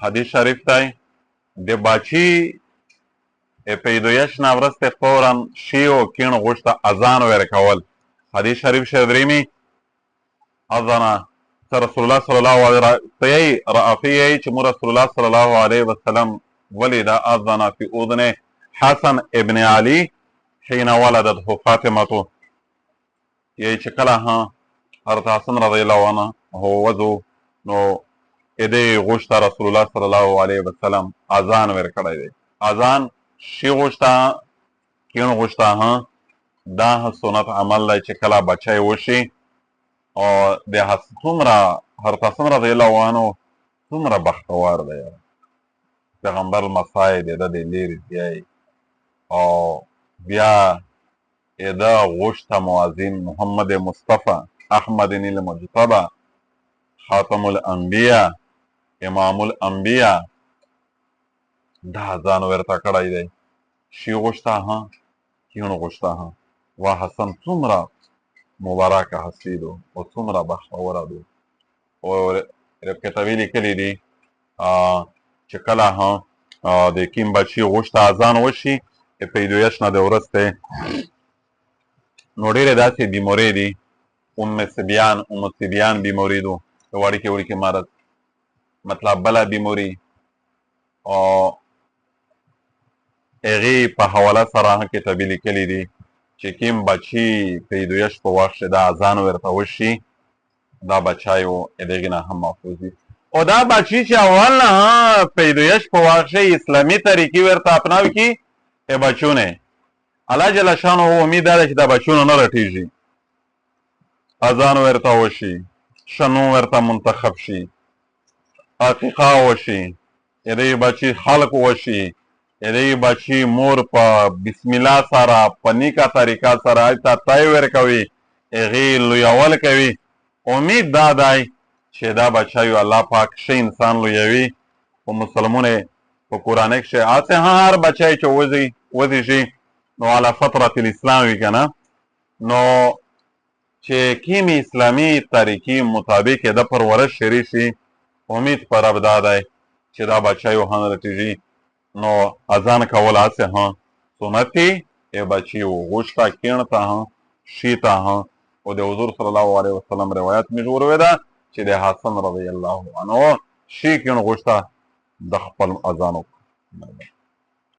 حدیث شریف دی د باچی پیدایش نه وروسته فورا شی او کیڼ غوږ ته اذان ورکول. حدیث شریف شریمی اذن رسول الله صلی الله علیه رافی چې مو رسول الله صلی الله علیه وسلم ولد اذن فی اذن حسن ابن علی حين ولدته فاطمه، یعنی چې کله حضرت حسن رضی الله عنه وضو نو دې غوږ ته رسول الله صلی الله علیه وسلم اذان ورکړی دی. اذان شی غوږ ته کیڼ غوږ ته دا سنت عمل دی چې کله بچی وشي او د څومره حضرت حسن رضی الله عنه څومره بختور دی، پیغمبر لمسی دی، د دې لرې دی او بیا دا غوږ ته مؤذن محمد مصطفی احمد المجتبی خاتم الانبیاء امام الانبیاء دا اذان ورته کړی دی. شی غوږ ته کیڼ غوږ ته وا حسن څومره مبارکه هستی دو او څومره بختوره دو. او کتابې لیکلي دي چې کله د کیم بچي غوږ ته اذان وشي پیدایش نه د وروسته نو ډېرې داسې بیمارۍ دي ام سبیان بیماري دو وړوکې وړوکې مرض مطلب بله بیماري او هغې په حواله سره کتابې لیکلي دي چې کیم بچي پیدایش په وخت دا اذان ورته وشي دا بچی و د هغې نه هم محفوظ وي. او دا بچي چې اول نه پیدایش په وخت اسلامي طریقې ورته اپناوي کي بچونه الله جل شانه امید دا ده چې دا بچونه نه رټېږي، اذان ورته وشي، شنو ورته منتخب شي، عقیقه وشي، د دې بچي خلق وشي، د دې بچي مور په بسم الله سره په نیکه طریقه سره هلته تای ورکوي، هغې لویول کوي. امید دا دی چې دا بچی الله پاک ښه انسان لویوي. په مسلمونه په کورنۍ کښې هسې هر بچی چې وزېږي نو علی فطرة الاسلام وي که نه، نو چې کیم اسلامي طریقې مطابق د پرورش شروع شي امید په رب دا دی چې دا بچی رټېږي. نو اذان کول هسې سنت دی بچي غوږ ته کیڼ ته شي ته او د حضور صلی الله علیه وسلم روایت مې وروی ده چې د حسن رضی الله عنه شي کیڼ غوږ ته د خپل اذان وکړو.